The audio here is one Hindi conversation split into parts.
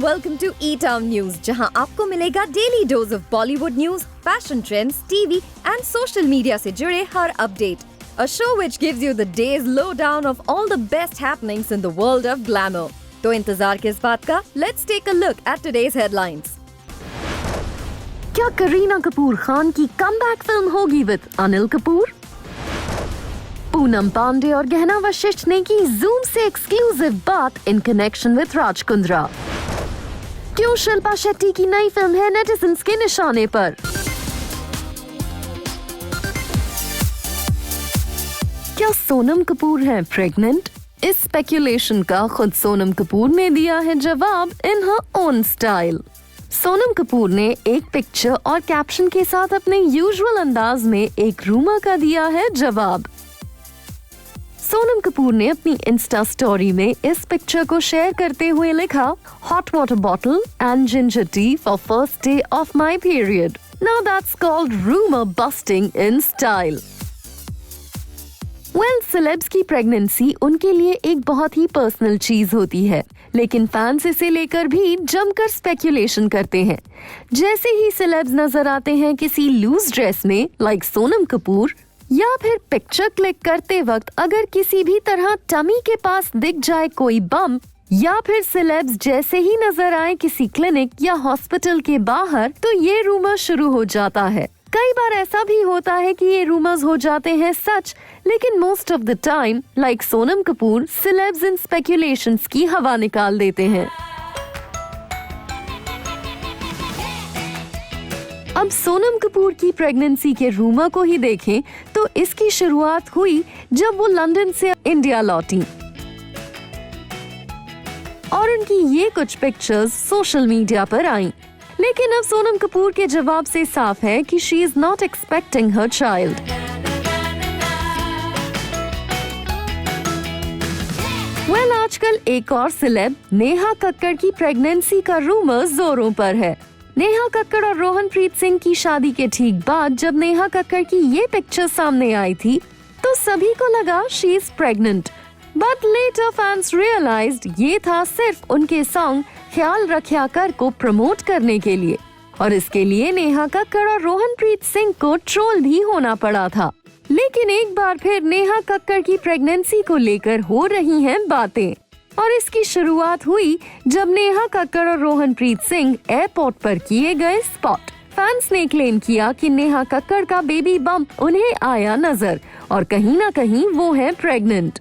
welcome to E-Town News, जहां आपको मिलेगा daily dose of Bollywood news, fashion trends, TV and social media से जुड़े हर update. A show which gives you the day's lowdown of all the best happenings in the world of glamour. तो इंतजार किस बात का? Let's take a look at today's headlines. क्या करीना कपूर खान की कमबैक फिल्म होगी विद अनिल कपूर? पूनम पांडे और गहना वशिष्ठ ने की जूम से एक्सक्लूसिव बात in connection with Raj Kundra. क्यों शिल्पा शेट्टी की नई फिल्म है नेटिजन्स के निशाने पर? क्या सोनम कपूर है प्रेग्नेंट? इस स्पेक्यूलेशन का खुद सोनम कपूर ने दिया है जवाब in her own style. Sonam Kapoor ने एक पिक्चर और कैप्शन के साथ अपने यूजुअल अंदाज में एक रूमर का दिया है जवाब. सोनम कपूर ने अपनी इंस्टा स्टोरी में इस पिक्चर को शेयर करते हुए लिखा, hot water bottle and ginger tea for first day of my period. Now that's called rumour busting in style. Celebs की प्रेगनेंसी उनके लिए एक बहुत ही पर्सनल चीज होती है, लेकिन फैंस इसे लेकर भी जमकर स्पेक्यूलेशन करते हैं. जैसे ही सेलेब्स नजर आते हैं किसी लूज ड्रेस में लाइक सोनम कपूर, या फिर पिक्चर क्लिक करते वक्त अगर किसी भी तरह टमी के पास दिख जाए कोई बम, या फिर सेलेब्स जैसे ही नजर आए किसी क्लिनिक या हॉस्पिटल के बाहर, तो ये रूमर शुरू हो जाता है. कई बार ऐसा भी होता है कि ये रूमर्स हो जाते हैं सच, लेकिन most of the time like Sonam Kapoor, celebs in speculations की हवा निकाल देते हैं. अब सोनम कपूर की प्रेगनेंसी के रूमर को ही देखें तो इसकी शुरुआत हुई जब वो लंदन से इंडिया लौटी और उनकी ये कुछ पिक्चर्स सोशल मीडिया पर आईं. लेकिन अब सोनम कपूर के जवाब से साफ है कि she is not expecting her child. आजकल एक और सेलेब नेहा कक्कड़ की प्रेगनेंसी का रूमर जोरों पर है. नेहा कक्कड़ और रोहनप्रीत सिंह की शादी के ठीक बाद जब नेहा कक्कड़ की ये पिक्चर सामने आई थी तो सभी को लगा she is pregnant, but later fans realised ये था सिर्फ उनके सॉन्ग ख्याल रखिया कर को प्रमोट करने के लिए, और इसके लिए नेहा कक्कड़ और रोहनप्रीत सिंह को ट्रोल भी होना पड़ा था. लेकिन एक बार फिर नेहा कक्कड़ की प्रेगनेंसी को लेकर हो रही हैं बातें, और इसकी शुरुआत हुई जब नेहा कक्कड़ और रोहनप्रीत सिंह एयरपोर्ट पर किए गए स्पॉट. फैंस ने क्लेम किया कि नेहा कक्कड़ का बेबी बम्प उन्हें आया नजर और कहीं ना कहीं वो है प्रेग्नेंट.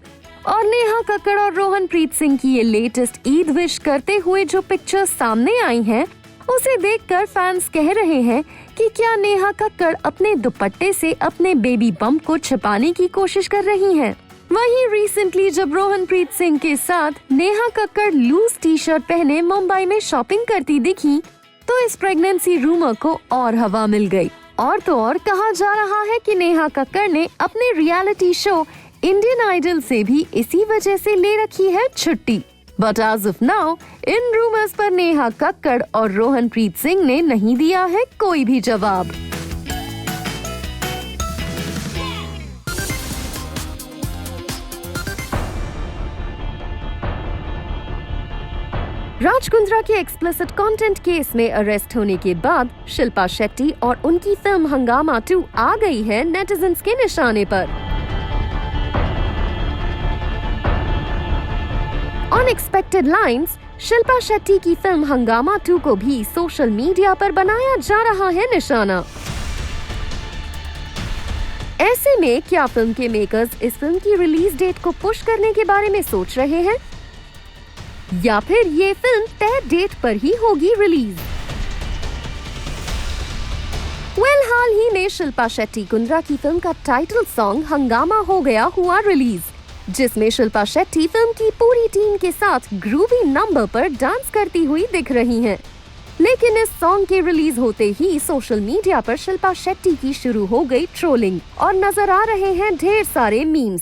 और नेहा कक्कड़ और रोहनप्रीत सिंह की ये लेटेस्ट ईद विश करते हुए जो पिक्चर सामने आई हैं, उसे देखकर फैंस कह रहे हैं कि क्या नेहा कक्कड़ अपने दुपट्टे से अपने बेबी बम्प को छिपाने की कोशिश कर रही हैं. वहीं रिसेंटली जब रोहनप्रीत सिंह के साथ Neha Kakkar loose T shirt पहने मुंबई में शॉपिंग करती दिखी, तो इस प्रेगनेंसी रूमर को और हवा मिल गई. और तो और कहा जा रहा है कि नेहा कक्कड़ ने अपने रियलिटी शो इंडियन आइडल से भी इसी वजह से ले रखी है छुट्टी. But as of now in rumours पर नेहा कक्कड़ और रोहनप्रीत सिंह ने नहीं दिया है कोई भी जवाब. राज कुंद्रा के एक्सप्लिसिट कंटेंट केस में अरेस्ट होने के बाद शिल्पा शेट्टी और उनकी फिल्म हंगामा 2 आ गई है नेटिजन्स के निशाने पर. अनएक्सपेक्टेड लाइन्स, शिल्पा शेट्टी की फिल्म हंगामा 2 को भी सोशल मीडिया पर बनाया जा रहा है निशाना. ऐसे में क्या फिल्म के मेकर्स इस फिल्म की रिलीज डेट को पुश करने के बारे में सोच रहे हैं, या फिर ये फिल्म तय डेट पर ही होगी रिलीज? हाल ही में शिल्पा शेट्टी कुंद्रा की फिल्म का टाइटल सॉन्ग हंगामा हो गया हुआ रिलीज, जिसमें शिल्पा शेट्टी फिल्म की पूरी टीम के साथ ग्रूवी नंबर पर डांस करती हुई दिख रही हैं. लेकिन इस सॉन्ग के रिलीज होते ही सोशल मीडिया पर शिल्पा शेट्टी की शुरू हो गई ट्रोलिंग और नजर आ रहे हैं ढेर सारे मीम्स.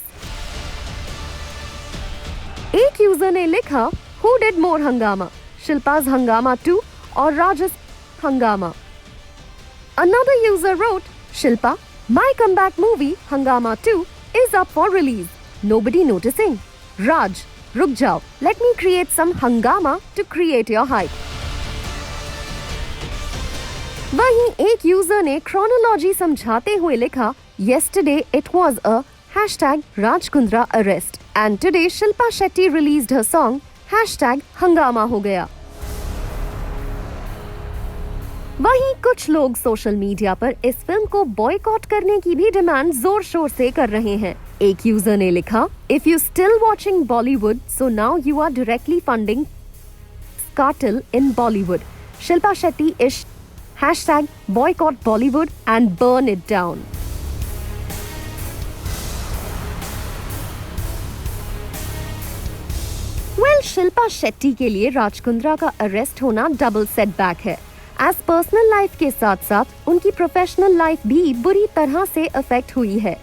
एक यूजर ने लिखा, Who did more hangama? Shilpa's Hangama 2 or Raj's Hangama? Another user wrote, Shilpa, my comeback movie Hangama 2 is up for release. Nobody noticing. Raj, ruk jao. Let me create some hangama to create your hype. वहीं एक यूजर ने क्रोनोलॉजी समझाते हुए लिखा, yesterday it was a #Rajkundra arrest and today Shilpa Shetty released her song #हंगामा हो गया। वहीं कुछ लोग सोशल मीडिया पर इस फिल्म को बॉयकॉट करने की भी डिमांड जोर शोर से कर रहे हैं। एक यूजर ने लिखा, if you still watching Bollywood so now you are directly funding cartel in Bollywood. Shilpa Shetty is #boycott Bollywood and burn it down. Well, Shilpa Shetty के लिए राजकुंद्रा का अरेस्ट होना डबल सेटबैक है। एज पर्सनल लाइफ के साथ साथ उनकी प्रोफेशनल लाइफ भी बुरी तरह से अफेक्ट हुई है।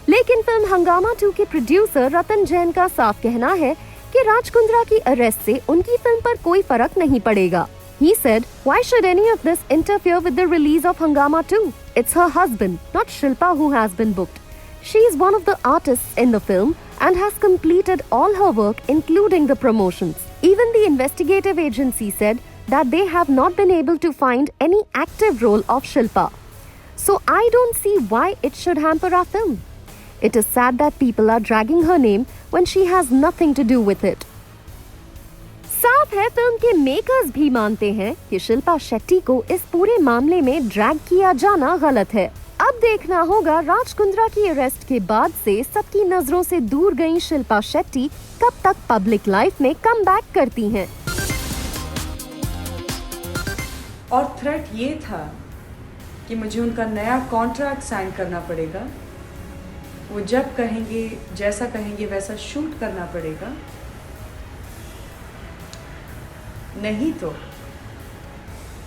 लेकिन फिल्म हंगामा 2 के प्रोड्यूसर रतन जैन का साफ कहना है कि राजकुंद्रा की अरेस्ट से उनकी फिल्म पर कोई फर्क नहीं पड़ेगा। He said, "Why should any of this interfere with the release of Hangama 2? It's her husband, not Shilpa, who has been booked. She is one of the artists in the film and has completed all her work, including the promotions." Even the investigative agency said that they have not been able to find any active role of Shilpa. So I don't see why it should hamper our film. It is sad that people are dragging her name when she has nothing to do with it. साफ है, फिल्म के मेकर्स भी मानते हैं कि शिल्पा शेट्टी को इस पूरे मामले में ड्रैग किया जाना गलत है। अब देखना होगा राजकुंद्रा की अरेस्ट के बाद से सबकी नजरों से दूर गई शिल्पा शेट्टी कब तक पब्लिक लाइफ में कमबैक करती हैं। और थ्रेट ये था कि मुझे उनका नया कॉन्ट्रैक्ट साइन करना पड़ेगा, वो जब कहेंगे जैसा कहेंगे वैसा शूट करना पड़ेगा, नहीं तो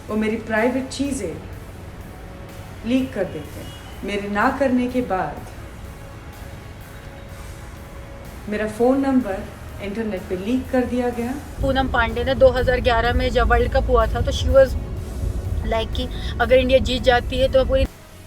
वो मेरी प्राइवेट चीज़ें लीक कर देते हैं। मेरे ना करने के बाद मेरा फ़ोन नंबर इंटरनेट पे लीक कर दिया गया। पूनम पांडे ने 2011 में जब वर्ल्ड कप हुआ था तो शी वाज लाइक कि अगर इंडिया जीत जाती है तो पूरी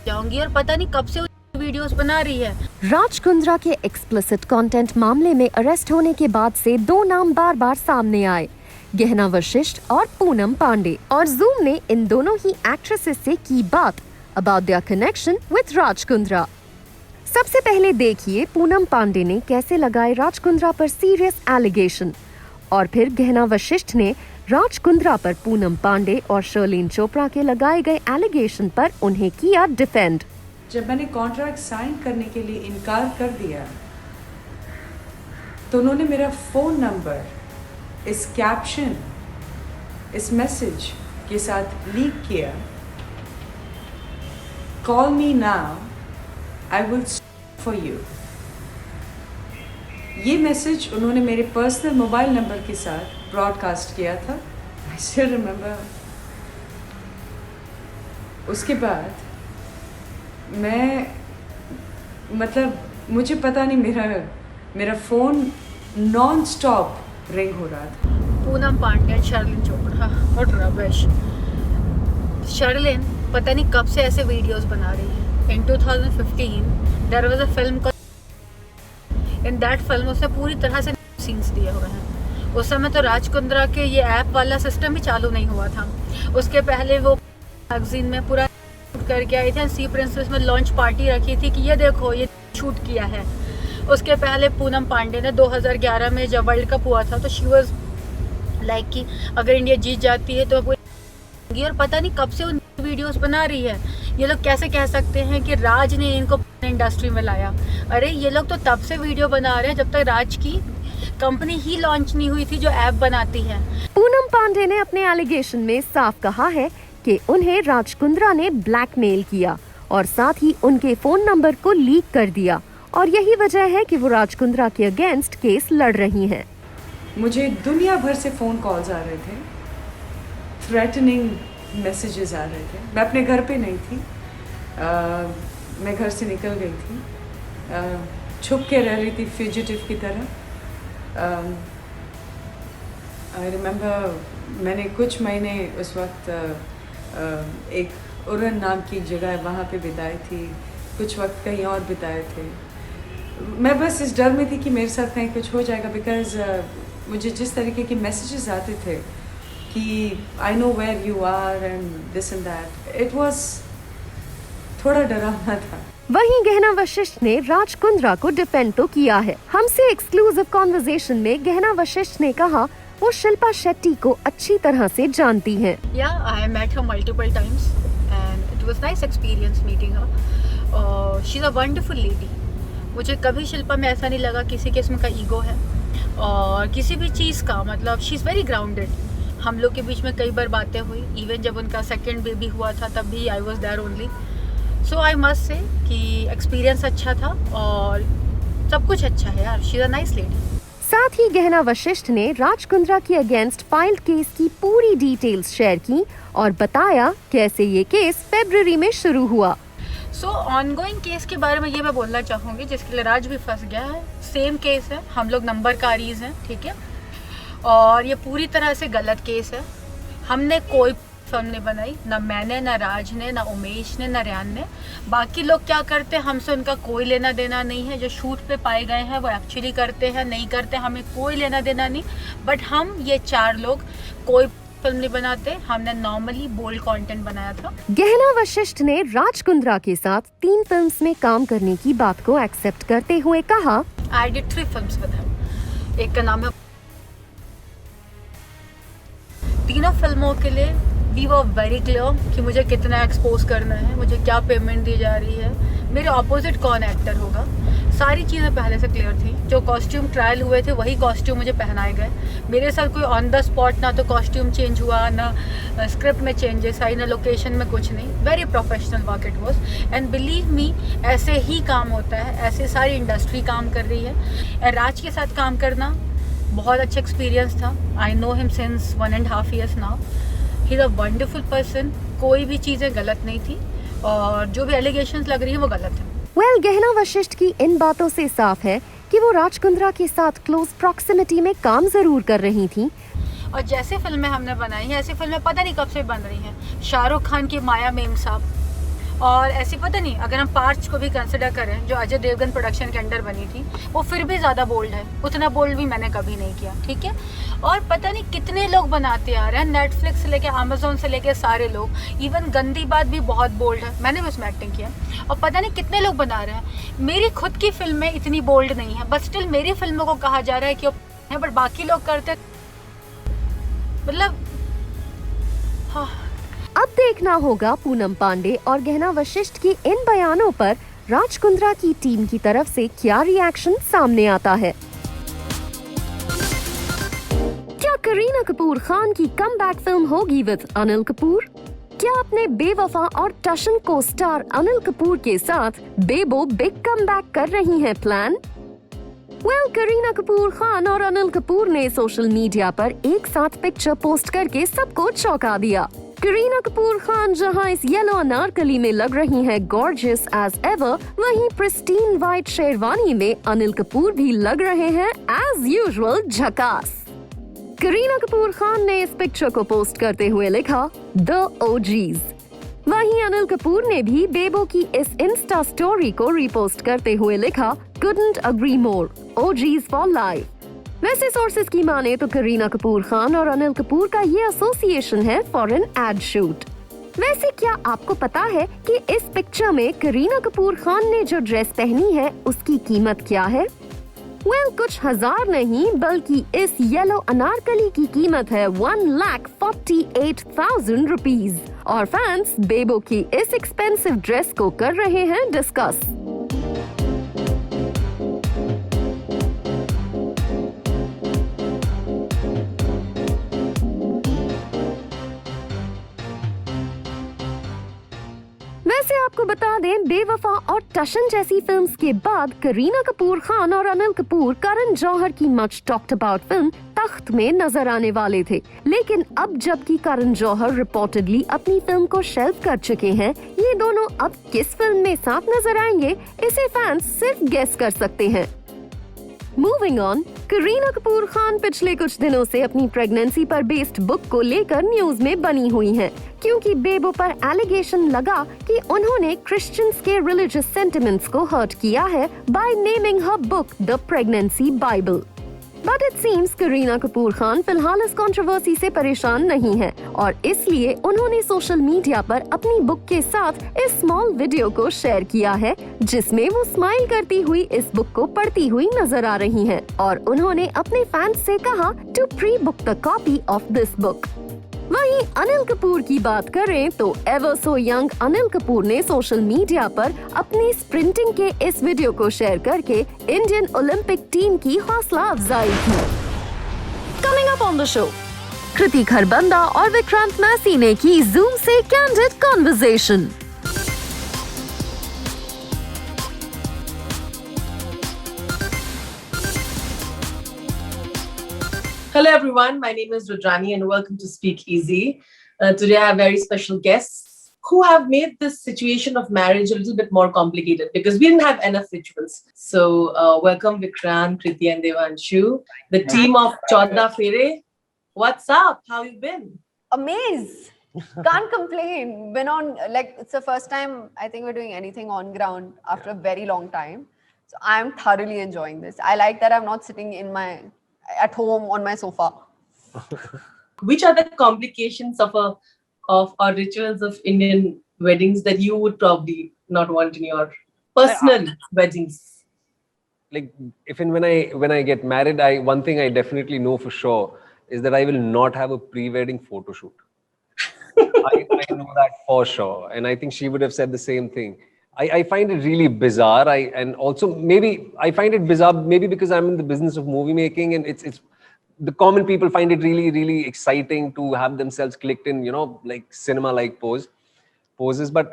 जाऊंगी, और पता नहीं कब से वीडियोस बना रही है। राजकुंद्रा के एक्सप्लिसिट कंटेंट मामले में अरेस्ट होने के बाद से दो नाम बार बार सामने आए, गहना वशिष्ठ और पूनम पांडे, और जूम ने इन दोनों ही एक्ट्रेसेस से की बात about their connection with Raj Kundra. सबसे पहले देखिए पूनम पांडे ने कैसे लगाए राजकुंद्रा पर सीरियस एलिगेशन, और फिर गहना वशिष्ठ ने राजकुंद्रा पर पूनम पांडे और शर्लिन चोपड़ा के लगाए गए एलिगेशन पर उन्हें किया डिफेंड। जब मैंने कॉन्ट्रैक्ट साइन करने के लिए इनकार कर दिया तो उन्होंने मेरा फ़ोन नंबर इस कैप्शन, इस मैसेज के साथ लीक किया, call me now I will for you. ये मैसेज उन्होंने मेरे पर्सनल मोबाइल नंबर के साथ ब्रॉडकास्ट किया था। I still remember. उसके बाद मैं मतलब मुझे पता नहीं, मेरा फ़ोन नॉन स्टॉप रिंग हो रहा था। पूनम पांडे, शर्लिन चोपड़ा और रविश। शर्लिन पता नहीं कब से ऐसे वीडियोस बना रही है। In 2015 there was a film, in that film उसने पूरी तरह से सीन्स दिए हुए हैं। उस समय तो राजकुंद्रा के ये ऐप वाला सिस्टम भी चालू नहीं हुआ था। उसके पहले वो मैगजीन में पूरा शूट करके आई थी, सी प्रिंसेस में लॉन्च पार्टी रखी थी कि ये देखो ये शूट किया है। उसके पहले पूनम पांडे ने 2011 में जब वर्ल्ड कप हुआ था तो शी वाज लाइक कि अगर इंडिया जीत जाती है तो पूरी, और पता नहीं कब से वो वीडियोस बना रही है। ये लोग कैसे कह सकते हैं कि राज ने इनको इंडस्ट्री में लाया? अरे ये लोग तो तब से वीडियो बना रहे हैं जब तक राज की कंपनी ही लॉन्च नहीं हुई थी जो ऐप बनाती है। पूनम पांडे ने अपने एलिगेशन में साफ कहा है कि उन्हें राजकुंद्रा ने ब्लैकमेल किया और साथ ही उनके फोन नंबर को लीक कर दिया, और यही वजह है कि वो राजकुंद्रा के अगेंस्ट केस लड़ रही हैं। मुझे दुनिया भर से फ़ोन कॉल्स आ रहे थे, थ्रेटनिंग मैसेजेस आ रहे थे। मैं अपने घर पे नहीं थी, मैं घर से निकल गई थी, छुप के रह रही थी फ्यूजिटिव की तरह। आई रिमेंबर मैंने कुछ महीने उस वक्त एक उरन नाम की जगह वहाँ पे बिताई थी, कुछ वक्त कहीं और बिताए थे। मैं बस इस डर में थी कि मेरे साथ कहीं कुछ हो जाएगा, बिकॉज मुझे जिस तरीके के मैसेजेस आते थे कि I know where you are and this and that. It was थोड़ा डरावना था. वहीं गहना वशिष्ठ ने राज कुंद्रा को डिफेंड तो किया है. हमसे एक्सक्लूसिव कॉन्वर्सेशन में गहना वशिष्ठ ने कहा वो शिल्पा शेट्टी को अच्छी तरह से जानती हैं. Yeah, I met her multiple times and it was nice experience meeting her. She's a wonderful lady. मुझे कभी शिल्पा में ऐसा नहीं लगा किसी किस्म का ईगो है और किसी भी चीज़ का, मतलब शी इज़ वेरी ग्राउंडेड. हम लोग के बीच में कई बार बातें हुई, इवन जब उनका सेकंड बेबी हुआ था तब भी I was there only. So I must say कि एक्सपीरियंस अच्छा था और सब कुछ अच्छा है यार. She is a nice lady. साथ ही गहना वशिष्ठ ने राज कुंद्रा के अगेंस्ट फाइल्ड केस की पूरी डिटेल्स शेयर की और बताया कैसे ये केस फरवरी में शुरू हुआ. सो ऑनगोइंग केस के बारे में ये मैं बोलना चाहूँगी जिसके लिए राज भी फंस गया है. सेम केस है, हम लोग नंबरकारीज हैं, ठीक है. और ये पूरी तरह से गलत केस है. हमने कोई फिल्म नहीं बनाई, ना मैंने, ना राज ने, ना उमेश ने, ना रेहान ने. बाकी लोग क्या करते हैं हमसे उनका कोई लेना देना नहीं है. जो शूट पे पाए गए हैं वो एक्चुअली करते हैं, नहीं करते हमें कोई लेना देना नहीं. बट हम ये 4 लोग कोई फिल्म नहीं बनाते. हमने नॉर्मली बोल्ड कंटेंट बनाया था. गहना वशिष्ठ ने राज कुंद्रा के साथ 3 फिल्म्स में काम करने की बात को एक्सेप्ट करते हुए कहा, I did 3 films with him. एक का नाम है, तीनों फिल्मों के लिए वी वर वेरी क्लियर कि मुझे कितना एक्सपोज करना है, मुझे क्या पेमेंट दी जा रही है, मेरे ऑपोजिट कौन एक्टर होगा. सारी चीज़ें पहले से क्लियर थी. जो कॉस्ट्यूम ट्रायल हुए थे वही कॉस्ट्यूम मुझे पहनाए गए. मेरे साथ कोई ऑन द स्पॉट ना तो कॉस्ट्यूम चेंज हुआ, ना स्क्रिप्ट में चेंजेस आई, ना लोकेशन में कुछ नहीं. Very professional work it was. And believe me ऐसे ही काम होता है, ऐसे सारी इंडस्ट्री काम कर रही है. राज के साथ काम करना बहुत अच्छा एक्सपीरियंस था. I know him since 1.5 years now. He is a wonderful person. कोई भी चीज़ें गलत नहीं थी और जो भी एलिगेशंस लग रही है वो गलत है. वेल, गहना वशिष्ठ की इन बातों से साफ है कि वो राज कुंद्रा के साथ क्लोज प्रॉक्सिमिटी में काम जरूर कर रही थी. और जैसे फिल्में हमने बनाई हैं ऐसी फिल्में पता नहीं कब से बन रही हैं. शाहरुख खान की माया मेम साहब, और ऐसी पता नहीं अगर हम पार्च को भी कंसिडर करें जो अजय देवगन प्रोडक्शन के अंडर बनी थी, वो फिर भी ज़्यादा बोल्ड है. उतना बोल्ड भी मैंने कभी नहीं किया, ठीक है. और पता नहीं कितने लोग बनाते आ रहे हैं, नेटफ्लिक्स से लेके अमेजोन से लेके सारे लोग. इवन गंदी बात भी बहुत बोल्ड है, मैंने भी उसमें एक्टिंग किया. और पता नहीं कितने लोग बना रहे हैं. मेरी खुद की फिल्में इतनी बोल्ड नहीं है, बट स्टिल मेरी फिल्मों को कहा जा रहा है कि है, बट बाकी लोग करते, मतलब हाँ. अब देखना होगा पूनम पांडे और गहना वशिष्ठ की इन बयानों पर राज कुंद्रा की टीम की तरफ से क्या रिएक्शन सामने आता है. क्या करीना कपूर खान की कमबैक फिल्म होगी विद अनिल कपूर? क्या अपने बेवफा और टशन को स्टार अनिल कपूर के साथ बेबो बिग कमबैक कर रही हैं प्लान? वेल, करीना कपूर खान और अनिल कपूर ने सोशल मीडिया पर एक साथ पिक्चर पोस्ट करके सबको चौंका दिया. करीना कपूर खान जहां इस येलो अनारकली में लग रही हैं गॉर्जियस एज एवर, वहीं प्रिस्टीन व्हाइट शेरवानी में अनिल कपूर भी लग रहे हैं एज यूजुअल झकास. करीना कपूर खान ने इस पिक्चर को पोस्ट करते हुए लिखा द ओजीज. वहीं अनिल कपूर ने भी बेबो की इस इंस्टा स्टोरी को रीपोस्ट करते हुए लिखा couldn't agree more, OGs for life. वैसे सोर्सेज की माने तो करीना कपूर खान और अनिल कपूर का ये एसोसिएशन है फॉर एन एड शूट. वैसे क्या आपको पता है कि इस पिक्चर में करीना कपूर खान ने जो ड्रेस पहनी है उसकी कीमत क्या है? वेल, कुछ हजार नहीं बल्कि इस येलो अनारकली की कीमत है 1,48,000 रुपीज. और फैंस बेबो की इस एक्सपेंसिव ड्रेस को कर रहे हैं डिस्कस. वैसे आपको बता दें, बेवफा और टशन जैसी फिल्म्स के बाद करीना कपूर खान और अनिल कपूर करण जौहर की मच टॉक्ड अबाउट फिल्म तख्त में नजर आने वाले थे. लेकिन अब जबकि करण जौहर रिपोर्टेडली अपनी फिल्म को शेल्फ कर चुके हैं, ये दोनों अब किस फिल्म में साथ नजर आएंगे इसे फैंस सिर्फ गेस कर सकते हैं. मूविंग ऑन, करीना कपूर खान पिछले कुछ दिनों से अपनी प्रेगनेंसी पर बेस्ड बुक को लेकर न्यूज में बनी हुई हैं, क्योंकि बेबो पर एलिगेशन लगा कि उन्होंने क्रिश्चियंस के रिलीजियस सेंटिमेंट्स को हर्ट किया है by naming her book the pregnancy bible. But it seems Kareena Kapoor Khan फिलहाल इस कंट्रोवर्सी से परेशान नहीं है और इसलिए उन्होंने सोशल मीडिया पर अपनी बुक के साथ इस स्मॉल वीडियो को शेयर किया है, जिसमें वो स्माइल करती हुई इस बुक को पढ़ती हुई नजर आ रही हैं और उन्होंने अपने फैंस से कहा to pre book the copy of this book. वहीं अनिल कपूर की बात करें तो ever so young Anil Kapoor ने सोशल मीडिया पर अपनी स्प्रिंटिंग के इस वीडियो को शेयर करके इंडियन ओलंपिक टीम की हौसला अफजाई की। Coming up on the show, Kriti Kharbanda और विक्रांत मैसी ने की जूम से candid conversation. Hello everyone, my name is Rudrani and welcome to Speak Easy. Today I have very special guests who have made this situation of marriage a little bit more complicated because we didn't have enough rituals. So welcome Vikrant, Kriti and Devanshu, the team of Chauda Fere. What's up? How you been? Amazed. Can't complain. Been on, like, it's the first time I think we're doing anything on ground after a very long time. So I'm thoroughly enjoying this. I like that I'm not sitting at home on my sofa. Which are the complications of our rituals of Indian weddings that you would probably not want in your personal weddings? Like if and when I get married, one thing I definitely know for sure is that I will not have a pre-wedding photo shoot. I know that for sure, and I think she would have said the same thing. I find it really bizarre. And also maybe I find it bizarre maybe because I'm in the business of movie making, and it's the common people find it really, really exciting to have themselves clicked in, like cinema-like poses. But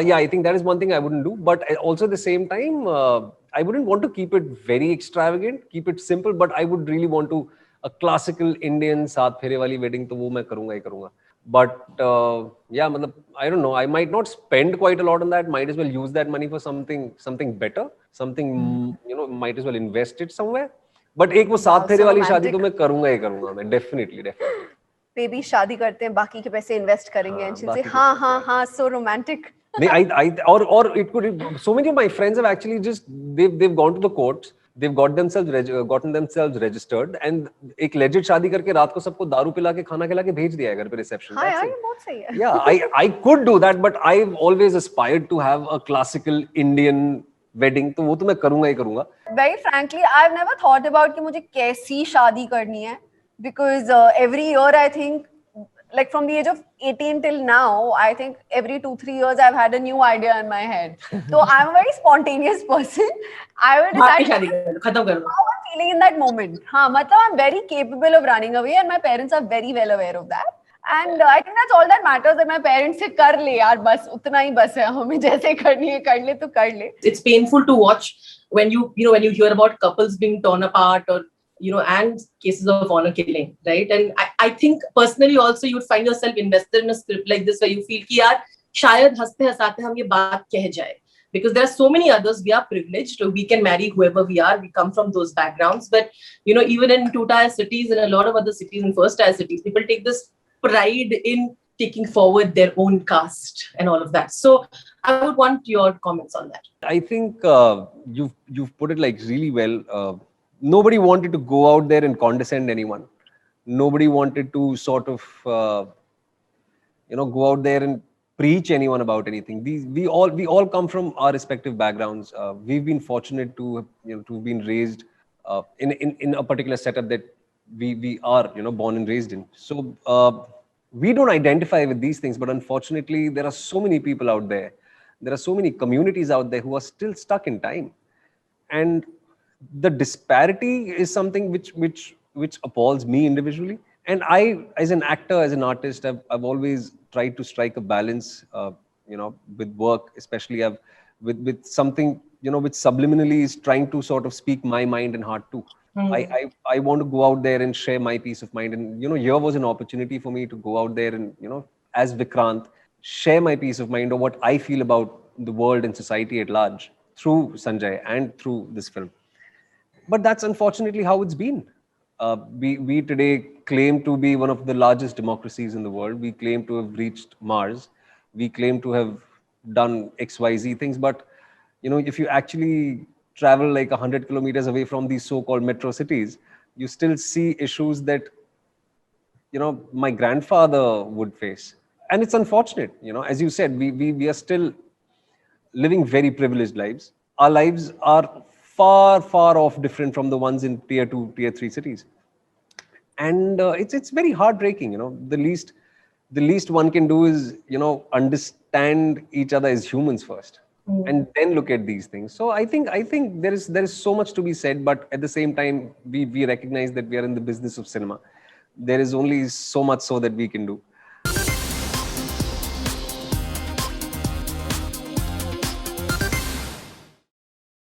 yeah, I think that is one thing I wouldn't do. But also at the same time, I wouldn't want to keep it very extravagant, keep it simple. But I would really want to a classical Indian सात फेरे वाली wedding, तो वो मैं करूँगा ही करूँगा. But yeah, I don't know. I might not spend quite a lot on that. Might as well use that money for something better. Something might as well invest it somewhere. But एक वो सात फेरे वाली शादी तो मैं करूँगा ही करूँगा मैं definitely. Baby शादी करते हैं, बाकी के पैसे invest करेंगे. And she'll say, हाँ, so romantic. or it could. So many of my friends have actually just they've gone to the courts. They've gotten themselves registered and एक legit शादी करके रात को सबको दारू पिला के खाना खिला के भेज दिया है घर पे reception. हाँ यार, ये बहुत सही है. Yeah, I could do that, but I've always aspired to have a classical Indian wedding. तो वो तो मैं करूँगा ही करूँगा. Very frankly, I've never thought about कि मुझे कैसी शादी करनी है, because every year I think, like from the age of 18 till now, I think every 2-3 years I've had a new idea in my head. So I'm a very spontaneous person. I will decide how I'm feeling in that moment. हाँ, मतलब I'm very capable of running away, and my parents are very well aware of that. And I think that's all that matters, that my parents say कर ले यार, बस उतना ही बस है, हमें जैसे करनी है कर ले तो कर ले. It's painful to watch when you hear about couples being torn apart or and cases of honor killing, right? And I think personally also you would find yourself invested in a script like this where you feel कि यार शायद हंसते हंसाते हम ये बात कह जाए, because there are so many others. We are privileged, we can marry whoever we are, we come from those backgrounds. But even in 2-tier cities and a lot of other cities in 1st-tier cities, people take this pride in taking forward their own caste and all of that. So I would want your comments on that. I think you've put it like really well. Nobody wanted to go out there and condescend anyone. Nobody wanted to sort of, go out there and preach anyone about anything. We all come from our respective backgrounds. We've been fortunate to have been raised in a particular setup that we are born and raised in. So we don't identify with these things, but unfortunately, there are so many people out there. There are so many communities out there who are still stuck in time, and the disparity is something which appalls me individually. And I, as an actor, as an artist, I've always tried to strike a balance, with work, especially with something, which subliminally is trying to sort of speak my mind and heart too. I want to go out there and share my peace of mind. And, here was an opportunity for me to go out there and, as Vikrant, share my peace of mind or what I feel about the world and society at large through Sanjay and through this film. But that's unfortunately how it's been. We today claim to be one of the largest democracies in the world. We claim to have reached Mars. We claim to have done XYZ things. But, if you actually travel like 100 kilometers away from these so-called metro cities, you still see issues that, you know, my grandfather would face. And it's unfortunate, you know, as you said, we are still living very privileged lives. Our lives are far, far off different from the ones in tier 2, tier 3 cities. And it's very heartbreaking, you know. The least one can do is, you know, understand each other as humans first, and then look at these things. So I think there is so much to be said, but at the same time, we recognize that we are in the business of cinema. There is only so much so that we can do.